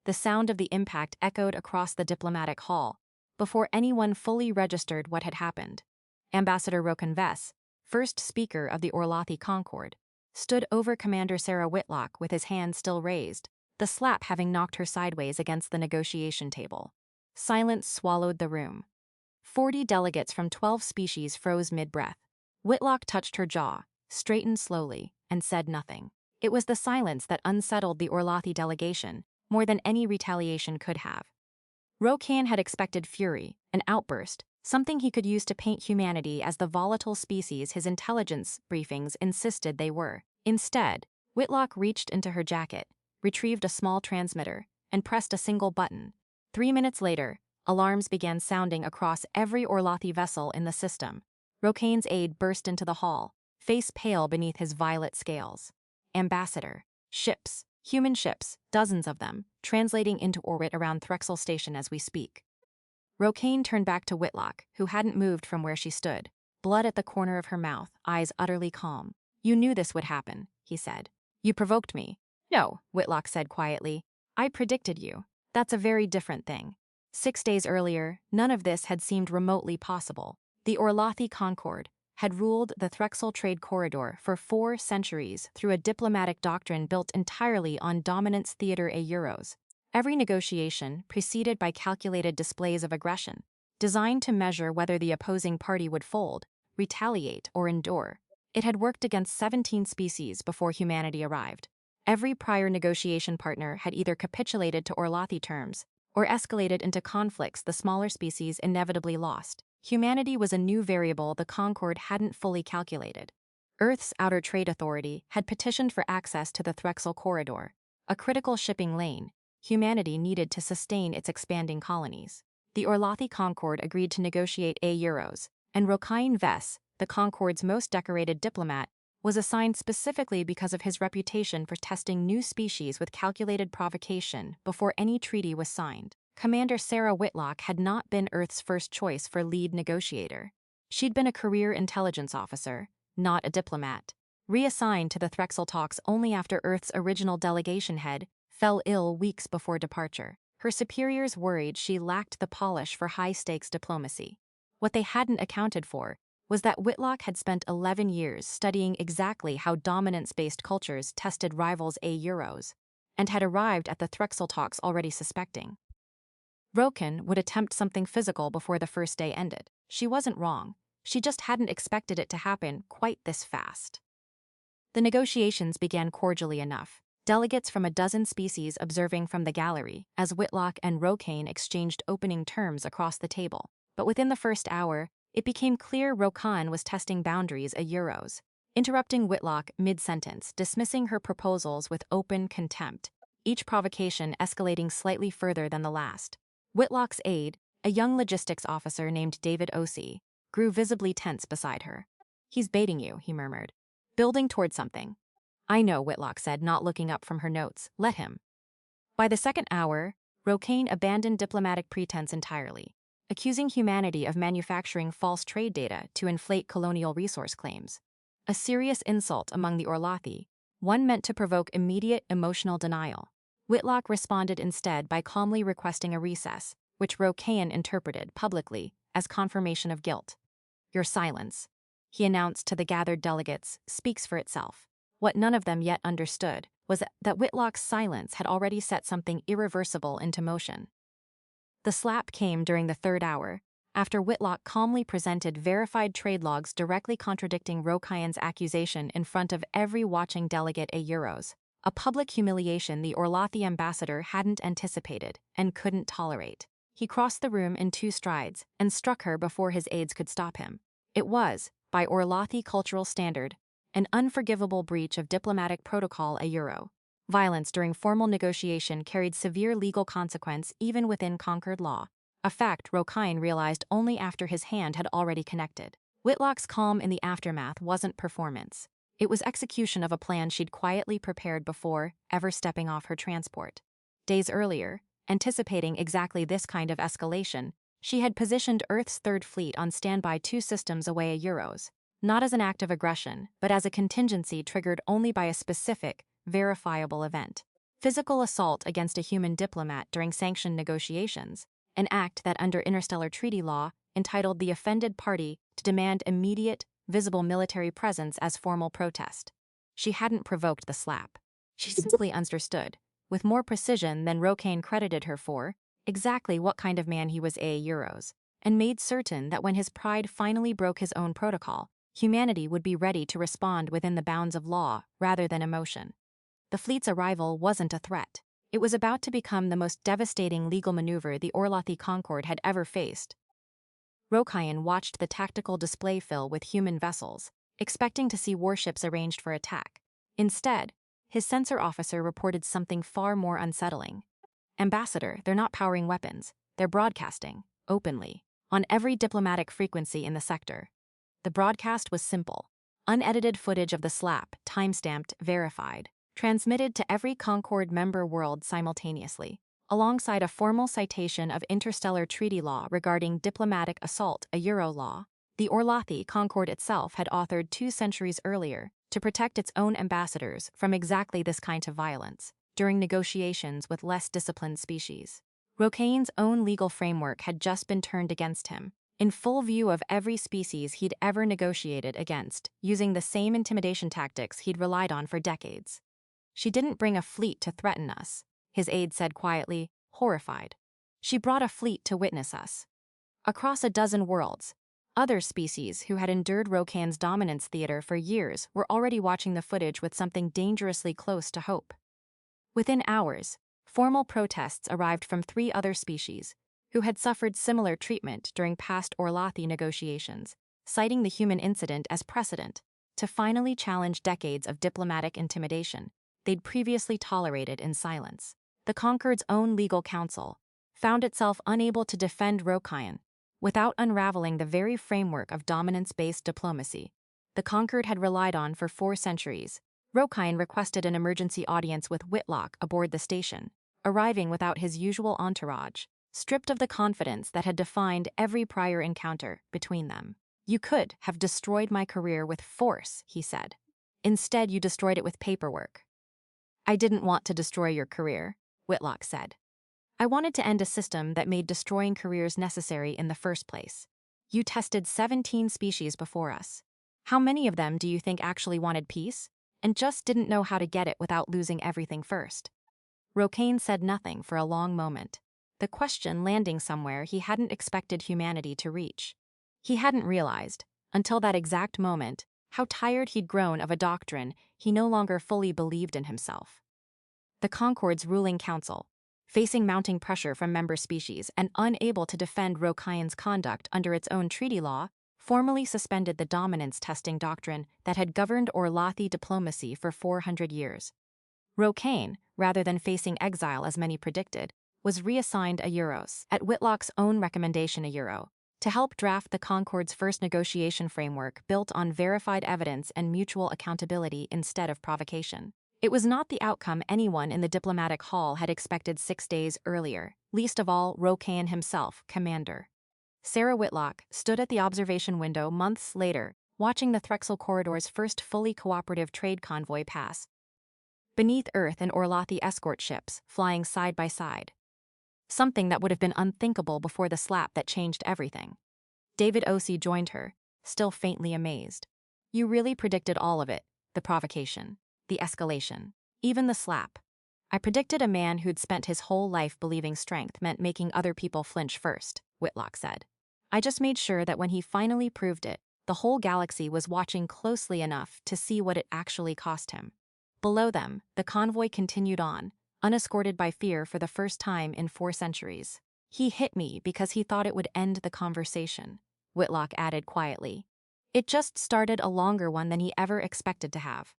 the sound of the impact echoed across the diplomatic hall, before anyone fully registered what had happened. Ambassador Rokan Vess, first speaker of the Orlothi Concord, stood over Commander Sarah Whitlock with his hand still raised, the slap having knocked her sideways against the negotiation table. Silence swallowed the room. 40 delegates from 12 species froze mid-breath. Whitlock touched her jaw, straightened slowly, and said nothing. It was the silence that unsettled the Orlothi delegation, more than any retaliation could have. Rokan had expected fury, an outburst, something he could use to paint humanity as the volatile species his intelligence briefings insisted they were. Instead, Whitlock reached into her jacket, retrieved a small transmitter, and pressed a single button. 3 minutes later, alarms began sounding across every Orlothi vessel in the system. Rokane's aide burst into the hall, face pale beneath his violet scales. Ambassador. Ships. Human ships, dozens of them, translating into orbit around Threxel Station as we speak. Rokane turned back to Whitlock, who hadn't moved from where she stood, blood at the corner of her mouth, eyes utterly calm. "You knew this would happen," he said. "You provoked me." "No," Whitlock said quietly. "I predicted you. That's a very different thing." 6 days earlier, none of this had seemed remotely possible. The Orlothi Concord had ruled the Threxel trade corridor for 4 centuries through a diplomatic doctrine built entirely on dominance theater a euros. Every negotiation preceded by calculated displays of aggression, designed to measure whether the opposing party would fold, retaliate, or endure. It had worked against 17 species before humanity arrived. Every prior negotiation partner had either capitulated to Orlothi terms or escalated into conflicts the smaller species inevitably lost. Humanity was a new variable the Concord hadn't fully calculated. Earth's Outer Trade Authority had petitioned for access to the Threxel corridor, a critical shipping lane humanity needed to sustain its expanding colonies. The Orlothi Concord agreed to negotiate euros, and Rokain Vess, the Concord's most decorated diplomat, was assigned specifically because of his reputation for testing new species with calculated provocation before any treaty was signed. Commander Sarah Whitlock had not been Earth's first choice for lead negotiator. She'd been a career intelligence officer, not a diplomat, reassigned to the Threxel talks only after Earth's original delegation head fell ill weeks before departure. Her superiors worried she lacked the polish for high-stakes diplomacy. What they hadn't accounted for was that Whitlock had spent 11 years studying exactly how dominance-based cultures tested rivals euros, and had arrived at the Threxel talks already suspecting Rokan would attempt something physical before the first day ended. She wasn't wrong. She just hadn't expected it to happen quite this fast. The negotiations began cordially enough, delegates from a dozen species observing from the gallery as Whitlock and Rokan exchanged opening terms across the table. But within the first hour, it became clear Rokan was testing boundaries euros, interrupting Whitlock mid-sentence, dismissing her proposals with open contempt, each provocation escalating slightly further than the last. Whitlock's aide, a young logistics officer named David Ossie, grew visibly tense beside her. "He's baiting you," he murmured. "Building toward something." "I know," Whitlock said, not looking up from her notes. "Let him." By the second hour, Rokan abandoned diplomatic pretense entirely, accusing humanity of manufacturing false trade data to inflate colonial resource claims. A serious insult among the Orlothi, one meant to provoke immediate emotional denial. Whitlock responded instead by calmly requesting a recess, which Rokan interpreted publicly as confirmation of guilt. "Your silence," he announced to the gathered delegates, "speaks for itself." What none of them yet understood was that Whitlock's silence had already set something irreversible into motion. The slap came during the third hour, after Whitlock calmly presented verified trade logs directly contradicting Rokain's accusation in front of every watching delegate euros. A public humiliation the Orlothi ambassador hadn't anticipated and couldn't tolerate. He crossed the room in 2 strides and struck her before his aides could stop him. It was, by Orlothi cultural standard, an unforgivable breach of diplomatic protocol euro. Violence during formal negotiation carried severe legal consequence even within conquered law, a fact Rokain realized only after his hand had already connected. Whitlock's calm in the aftermath wasn't performance. It was execution of a plan she'd quietly prepared before ever stepping off her transport. Days earlier, anticipating exactly this kind of escalation, she had positioned Earth's Third Fleet on standby 2 systems away euros, not as an act of aggression, but as a contingency triggered only by a specific, verifiable event. Physical assault against a human diplomat during sanctioned negotiations, an act that under interstellar treaty law entitled the offended party to demand immediate, visible military presence as formal protest. She hadn't provoked the slap. She simply understood, with more precision than Rocaine credited her for, exactly what kind of man he was euros, and made certain that when his pride finally broke his own protocol, humanity would be ready to respond within the bounds of law rather than emotion. The fleet's arrival wasn't a threat. It was about to become the most devastating legal maneuver the Orlothi Concord had ever faced. Rocaine watched the tactical display fill with human vessels, expecting to see warships arranged for attack. Instead, his sensor officer reported something far more unsettling. Ambassador, they're not powering weapons. They're broadcasting, openly, on every diplomatic frequency in the sector. The broadcast was simple. Unedited footage of the slap, timestamped, verified, transmitted to every Concord member world simultaneously, alongside a formal citation of interstellar treaty law regarding diplomatic assault, a Euro law. The Orlothi Concord itself had authored 2 centuries earlier to protect its own ambassadors from exactly this kind of violence during negotiations with less disciplined species. Rocaine's own legal framework had just been turned against him, in full view of every species he'd ever negotiated against, using the same intimidation tactics he'd relied on for decades. She didn't bring a fleet to threaten us, his aide said quietly, horrified. She brought a fleet to witness us. Across a dozen worlds, other species who had endured Rocaine's dominance theater for years were already watching the footage with something dangerously close to hope. Within hours, formal protests arrived from 3 other species who had suffered similar treatment during past Orlothi negotiations, citing the human incident as precedent to finally challenge decades of diplomatic intimidation they'd previously tolerated in silence. The Concord's own legal counsel found itself unable to defend Rocaine without unraveling the very framework of dominance-based diplomacy the Concord had relied on for 4 centuries. Rocaine requested an emergency audience with Whitlock aboard the station, arriving without his usual entourage, stripped of the confidence that had defined every prior encounter between them. "You could have destroyed my career with force," he said. "Instead, you destroyed it with paperwork." "I didn't want to destroy your career," Whitlock said. "I wanted to end a system that made destroying careers necessary in the first place. You tested 17 species before us. How many of them do you think actually wanted peace, and just didn't know how to get it without losing everything first?" Rocaine said nothing for a long moment, the question landing somewhere he hadn't expected humanity to reach. He hadn't realized, until that exact moment, how tired he'd grown of a doctrine he no longer fully believed in himself. The Concord's ruling council, facing mounting pressure from member species and unable to defend Rocaine's conduct under its own treaty law, formally suspended the dominance testing doctrine that had governed Orlothi diplomacy for 400 years. Rocaine, rather than facing exile as many predicted, was reassigned a Euros, at Whitlock's own recommendation a Euro, to help draft the Concord's first negotiation framework built on verified evidence and mutual accountability instead of provocation. It was not the outcome anyone in the diplomatic hall had expected 6 days earlier, least of all Rocaine himself, commander. Sarah Whitlock stood at the observation window months later, watching the Threxel Corridor's first fully cooperative trade convoy pass. Beneath Earth and Orlothi escort ships, flying side by side. Something that would have been unthinkable before the slap that changed everything. David Osei joined her, still faintly amazed. "You really predicted all of it, the provocation, the escalation, even the slap." "I predicted a man who'd spent his whole life believing strength meant making other people flinch first," Whitlock said. "I just made sure that when he finally proved it, the whole galaxy was watching closely enough to see what it actually cost him." Below them, the convoy continued on, unescorted by fear for the first time in 4 centuries. "He hit me because he thought it would end the conversation," Whitlock added quietly. "It just started a longer one than he ever expected to have."